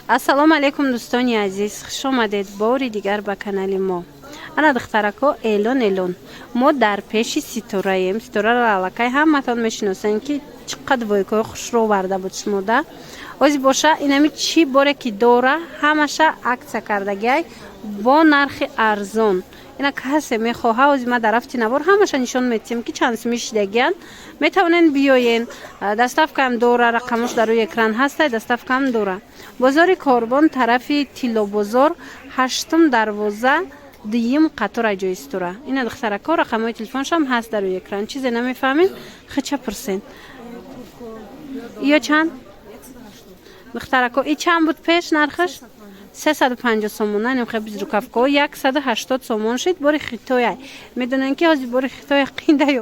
ассалому алайкум дӯстони азиз, хуш омадед бори дигар ба канали мо. Ана духтарако элон мо дар пеши ситораем. Ситораро аллакай ҳаматон мешиносанд ки чӣ қадр войкаҳои хушро оварда буд шумода. Ози боша инами чӣ боре ки дора ҳамаша аксия кардагиай бо нархи арзон. Ина касе мехоҳа ози ма дар ҳафти навор ҳамаша нишон медиҳем ки чанд мешидагиян. Метавонен биёен. Доставкаам дора, рақамош дар рӯи экран ҳастай, доставкаам дора. Бозори Корбон тарафи Тиллобозор 8 дарвоза дуюм қатора ҷойистура. Ина духтарако рақамҳои телефоншам ҳаст дар рӯи экран. Чизе намефаҳмем? Хича пурсен. Ё чанд? Духтарако и чанд буд пеш нархаш? 350 сомон. Ин хеб зрукавко 180 сомон шид бори Хитой. Медонен ки ҳозир бори Хитой қинда ё.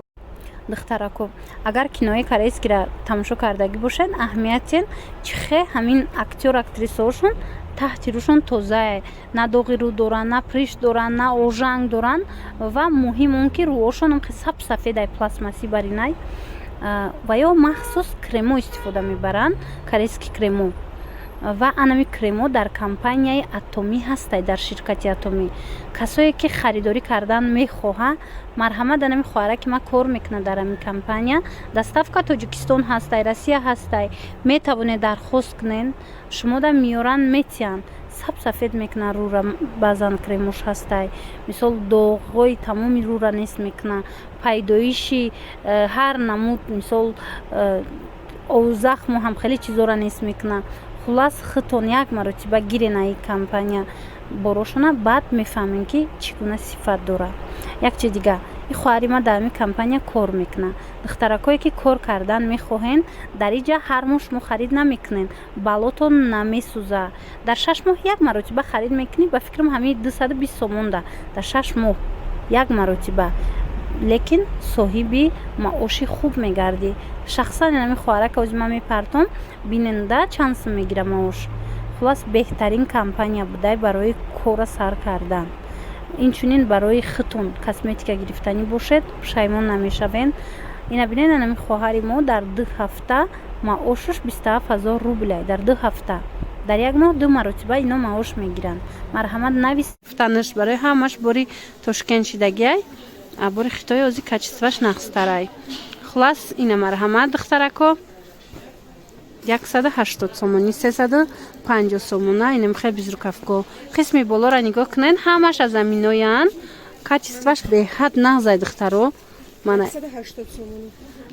Духтарако агар кинои корейскиро тамошо кардаги бошед, аҳамиятен чихе ҳамин актёр актрисаҳошон таҳти рӯшон тоза, на доғи рӯ доранд, на приш доранд, на ожанг доранд ва муҳим он ки рӯҳошон саб сафедай пластмассӣ баринай ва ё махсус кремо истифода мебаранд, корейски кремо. Ва анами кремо дар компанияи Атоми ҳастай, дар ширкати Атоми. Касое ки харидорӣ кардан мехоҳа, марҳамат анами хоҳараки ма кор мекунад дар ами компания. Доставка Тоҷикистон ҳастай, Россия ҳастай. Метавонед дархост кунед, шумода миёранд метиҳанд. Саб сафед мекунад рӯра, баъзан кремош ҳастай. Мисол доғҳои тамоми рӯра нест мекунад. Пайдоиши ҳар намуд, мисол захму ҳам хеле чизора нест мекунад. Хулас хитон як маротиба гирен аи компания борошона, баъд мефаҳмем ки чӣ гуна сифат дорад. Як чиз дигар, ин хоҳари ма дар ами компания кор мекунад. Духтаракое ки кор кардан мехоҳен, дар инҷа ҳар моҳ шумо харид намекунед, балотон намесӯзад. Дар 6 моҳ як маротиба харид мекунед, ба фикрам ҳамин 220 сомонда дар 6 моҳ як маротиба. Лекин соҳиби маоши хуб мегардӣ. Шахсан инами хоҳарака ози ма мепартом, бинанда чанд сум мегира маош. Хулас беҳтарин компания будай барои кора сар кардан. Инчунин барои хитон косметика гирифтанӣ бошед, пушаймон намешавед. Ина бинед инами хоҳари мо дар 2 ҳафта маошаш 27,000 рубль. Дар 2 ҳафта. Дар як моҳ 2 маротиба ино маош мегиранд. Марҳамат нависифтанаш барои ҳамаш бори Тошкент шидагиай. Бори Хитой ози качестваш нақстарай. Хулас ина марҳамат духтарако 180 сомони 350 сомона. Ина михай безрукавко қисми болора нигоҳ кунед, ҳамаш аз аминоян. Качестваш беҳад нағзай духтаро. Мана 180 сомони.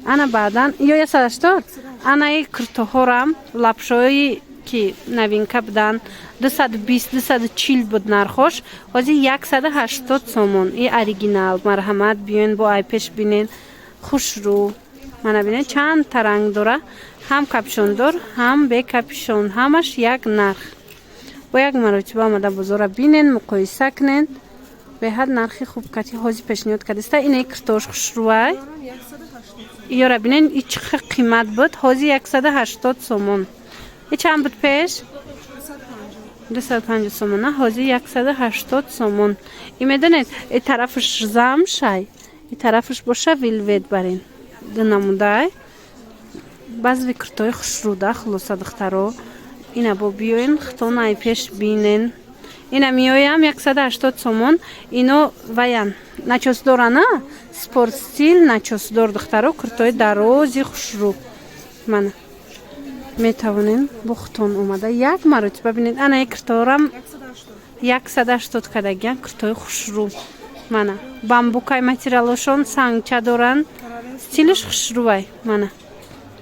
Ана баъдан ё 180. Ана и куртоҳорам лапшои ки новинка будан 220-240 буд нархош, ҳозир 180 сомон. И оригинал. Марҳамат биён бо айпеш бинен хушрӯ. Мана бинед чанд та ранг дора, ҳам капшондор, ҳам бе капшон, ҳамаш як нарх. Бо як маротиба омада бозора бинен, муқоиса кунед. Беҳад нархи хуб кати ҳозир пешниҳод кардиста. Ина киртош хушрӯай. Ёра бинен и чӣ қимат буд, ҳозир 180 сомон. И чанд буд пеш? 250 сомон. Ҳозир 180 сомон. И медонед, и тарафаш замшай, и тарафаш боша вилвет барин. Динамудай. Баъзи куртои хушрӯда хулоса духтаро. Ина бо биёен хитон ай пеш бинен. Ина миёям 180 сомон. Ино ваян начосдора на спорт стил начосдор духтаро, куртои дарози хушрӯ. Мана метавонен бо хитон омада як маротиба бинед. Ана курторам 180 кадагиян куртои хушрӯ. Мана бамбукай материалошон сангча доранд, стилиш хушрӯай. Мана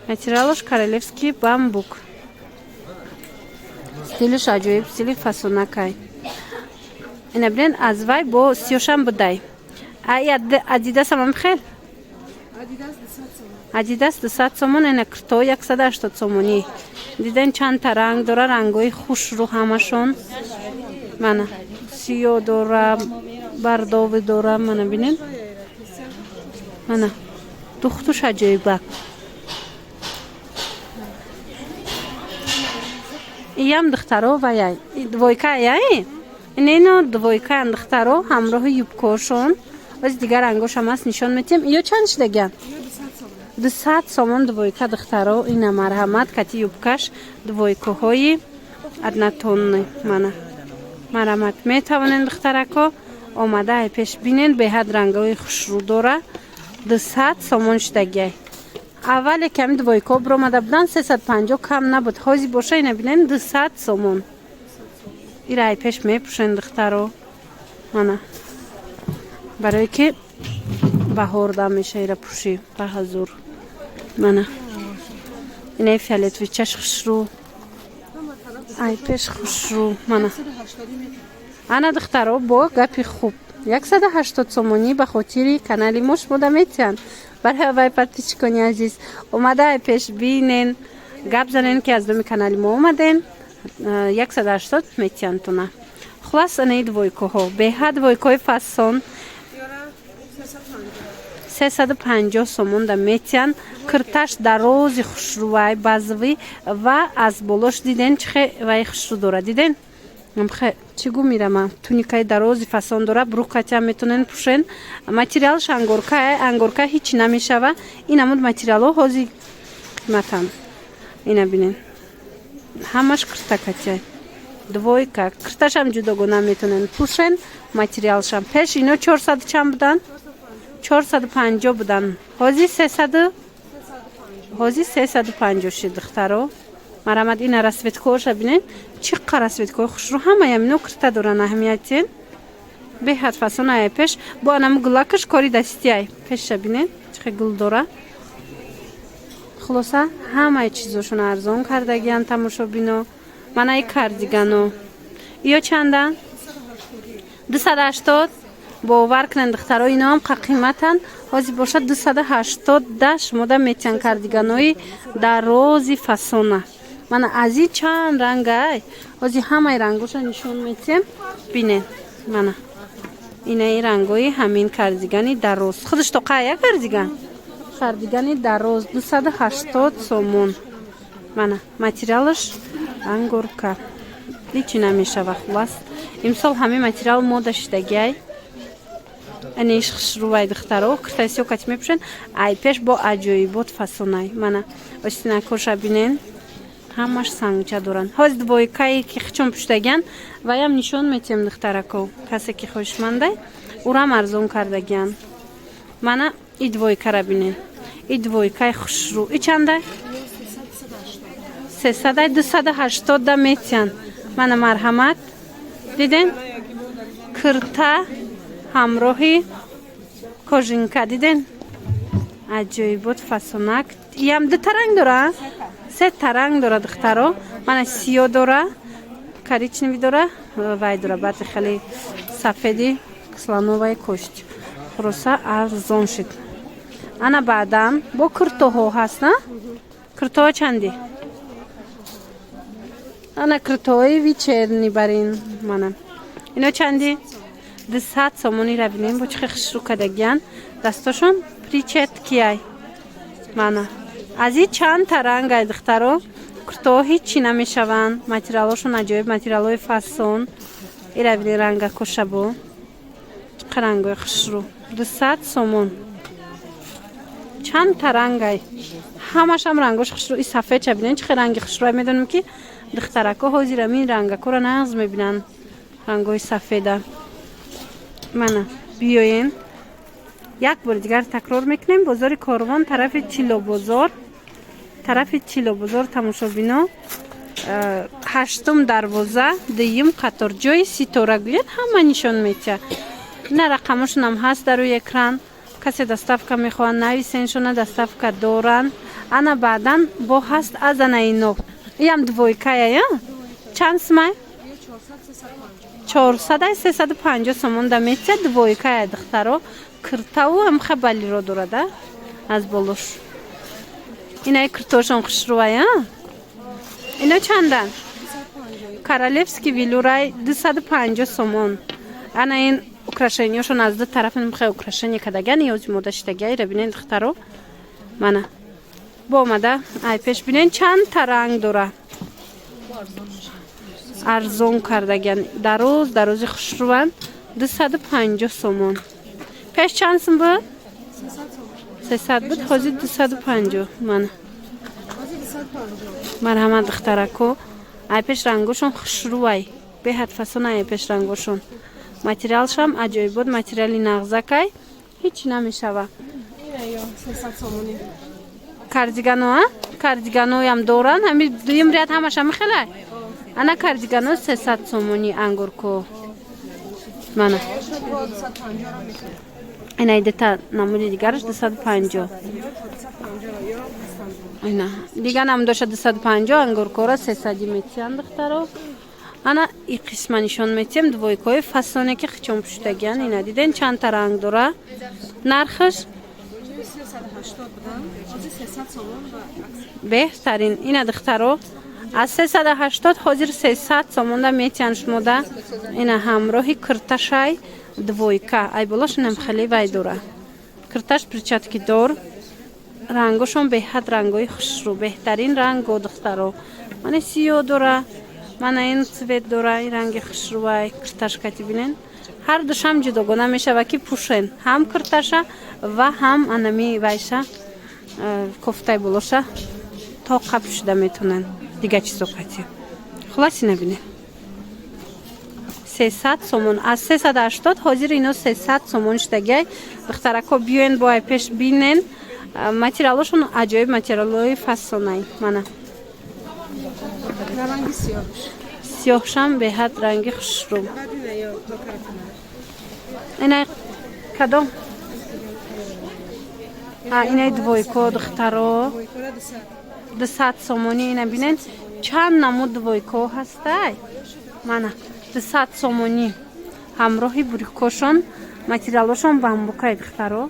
материалош королевский бамбук, стилиш аҷоиб, стили фасонакай. Ина бинед аз вай бо сиёшам будай. Ай адидасам ам хел? Адидас 200 сомон. Ина куртои 180 сомони. Диден чанд та ранг дора, рангои хушрӯ ҳамашон. Мана сиё дора, бардови дора. Мана бинед. Мана духтуш аҷоибак. Иям духтаро ваяй. Двойка яй? Ино двойка духтаро ҳамроҳи юбкошон. Оз дигар ангошам аст нишон метем. Ё чанд шидагиян? 200 сомон двойка духтаро. Ина марҳамат кати юбкаш двойкаҳои одна тонна мана марамат метавонен духтарако омада пеш бинен беҳад рангаҳои хушрӯ дора 200 сомон шудагиай аввале ками двойко биромада будан 350 кам набуд ҳозир боша ина бинен 200 сомон ира пеш мепӯшен духтаро мана барое ки баҳор дам меша ира пӯшӣ ба ҳазур мана инаи фиолетовичаш хушрӯ ай пеш хушрӯ мана ана духтаро бо гапи хуб 180 сомонӣ ба хотири канали мо шумода метиҳанд барои вай подписчикони азиз омада пеш бинен гап занен ки аз номи канали мо омаден 180 метиҳанд туна хулас анаи двойкоҳо беҳад двойкои фасон 350 сомон да метиҳанд кирташ дарози хушрӯвай базвӣ ва аз болош диден чихе вай хушрӯ дора диден чӣ гу мирама туникаи дарози фасон дора брукатиам метонен пӯшен материалш ангорка ҳичи намешава ин амуд материалҳо ҳозир қиматанд ина бинен ҳамаш киртакатиай двойка кирташам ҷудогона метонен пӯшен материалшам пеш ино 400 чанд будан 450 будан ҳозир 350 шид духтаро марамад ина расветкоша бинен чӣ қадar расветкои хушрӯ ҳамаям ино кирта доран аҳамиятен беҳад фасон ай пеш бо анаму гулакаш кори дастиай пеша бинен чихе гул дора хулоса ҳамаи чизошон арзон кардагиян тамошобино манаи кардигано иё чандан 280 бовар кунен духтаро иноам қақиматан ҳозир бошад 280 да шумода метиҳанд кардиганои дарози фасона мана аз ин чанд рангай ҳозир ҳамаи рангоша нишон метиҳем бинен мана инаи рангои ҳамин кардигани дароз худаш тоқая кардигани дароз 280 сомон мана материалаш ангорка ҳичи намешава хулас имсол ҳамин материал мода шудагиай аниш хушрӯвай духтаро киртасиё кати мепӯшен ай пеш бо аҷоибот фасонай мана остинакоша бинен ҳамаш сангча доранд ҳозир двойкае ки хичон пӯштагиян ваям нишон метиҳем духтарако касе ки хоҳишмандай урам арзон кардагиян мана и двойкара бинен и двойкаи хушрӯ и чандай 280 да метиҳанд мана марҳамат диден кирта ҳамроҳи кожинка диден аҷоибот фасонак иам дута ранг дора сета ранг дора духтаро мана сиё дора коричневӣ дора вай дора баъди хеле сафеди кислановай кӯшт хулоса арзон шид ана баъдан бо киртоҳо ҳаст на киртоҳо чанди ана киртоҳои вечерни барин мана ино чанди 200 сомони равинем бо чихе хушрӯ кардагиян дастошон причеткиай мана аз ин чанд та рангай духтаро киртоҳо ҳичи намешаванд материалошон аҷоиб материалҳои фасон и равини ранга кошабо чихе рангои хушрӯ 200 сомон чанд та рангай ҳамашам рангош хушрӯ и сафедша бинен чихе ранги хушрӯай медонем ки духтарако ҳозир амин рангакора нағз мебинанд рангои сафеда мана биёен як бори дигар такрор мекунем бозори корвон тарафи чилобозор тамошобино 8 дарвоза 2 қатор ҷои ситора гӯяд ҳама нишон метиҳад ина рақамошонам ҳаст дар рӯи экран касе доставка мехоҳад нависен шона доставка доранд ана баъдан бо ҳаст аз анаи нов иам двойкая чанд сумай 400-350 сомон да метиҳад двойкая духтаро киртаву ҳамха балиро дорада аз болош инаи киртошон хушрӯая ино чандан королевский велюрай 250 сомон ана ин украшениёшон аз ду тараф нимхе украшение кардагиян ёзи мода шидагиай рабинен духтаро мана бо омада ай пеш бинен чанд та ранг дора арзон кардагиян дарози хушрӯванд 250 сомон пеш чанд сум буд 300 буд ҳозир 250 мана марҳамат духтарако айпеш рангошон хушрувай беҳад фасона айпеш рангошон материалшам аҷоибот материали нағзакай ҳеҷ намешава кардиганоям доранд ҳами дуюм ряд ҳамаша мехелай ана кардигано 300 сомони ангурко мана ина идета намуди дигараш 250 ина дига намудоша 250 ангуркора 300 метиян духтаро ана и қисма нишон метием двойкои фасонеки хичон пуштагиян ина диден чандта ранг дора нархаш беҳтарин ина духтаро аз 380 ҳозир 300 сомонда метиян шумода ина ҳамроҳи кирташай двойка ай болошонам хеле вай дора кирташ перчаткидор рангошон беҳад рангои хушрӯ беҳтарин ранго духтаро мана сиё дора мана ин цвет дора ин ранги хушрӯвай кирташкати бинен ҳар душам ҷудогона мешава ки пушен ҳам кирташа ва ҳам анами вайша кофтай болоша тоқа пушида метонан дига чизокати хулоси набинем 300 сомон аз 380 ҳозир ино 300 сомон штагиай духтарако биёен бо айпеш бинен материалошон аҷоиб материалои фасонай мана сиёҳшам беҳад ранги хушрӯ инай кадом инай двойко духтаро 200 сомони ина бинен чанд намуд двойко ҳастай мана 200 сомони ҳамроҳи бурикошон материалошон бамбукай духтаро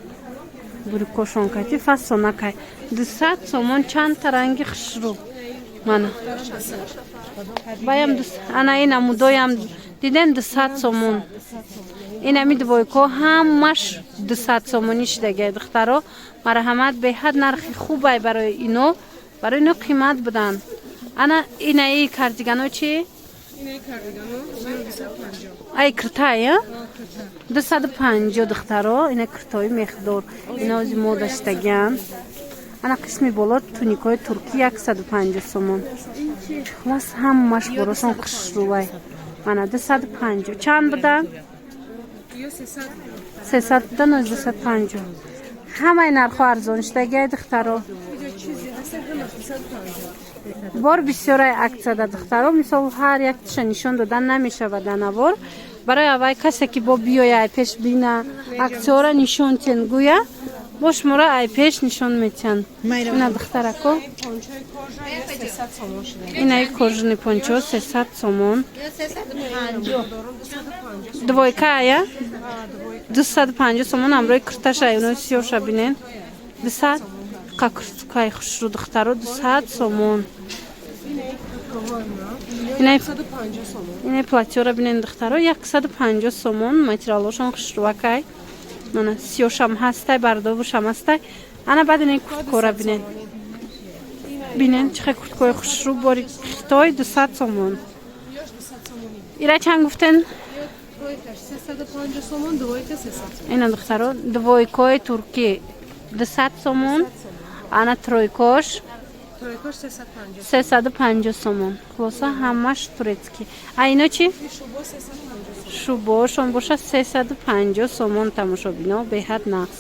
бурикошон кати фасонакай 200 сомон чандта ранги хушрӯ мана баям ана ина мудоям диден 200 сомон инами двойко ҳамаш 200 сомони шидагай духтаро марҳамат беҳад нархи хубай барои ино қимат будан ана инаи кардигано чи ай киртая 250 духтаро ина киртои мехдор ина ози мода штагиан ана қисми боло туникои турки 150 сомон хулас ҳамаш борошон хушрӯвай мана 250 чанд будан 300 будан 250 ҳамаи нархо арзонштагиай духтаро бор бисёрай аксияда духтаро мисол ҳар як тиша нишон додан намешавад данавор барои аввай касе ки бо биёя айпеш бина аксиёра нишон тен гӯя бо шумора айпеш нишон метиҳанд ина духтарако инаи кожини пончо 300 сомон двойка ая 250 сомон ҳамроҳи кирташа унои сиёша бинен 200 қакай хушрӯ духтаро 200 сомон инаи платёра бинен духтаро 150 сомон материалошон хушрӯвакай мана сиёшам ҳастай бардовушам ҳастай ана баъд инаи курткора бинен чихе курткои хушрӯ бори хитой 200 сомон ира чанд гуфтен 350 сомон двойка 300 ина духтаро двойкои турки 200 сомон ана тройкош 350 сомон хулоса ҳамаш турецки а ино чи шубошон боша 350 сомон тамошобино беҳад нағз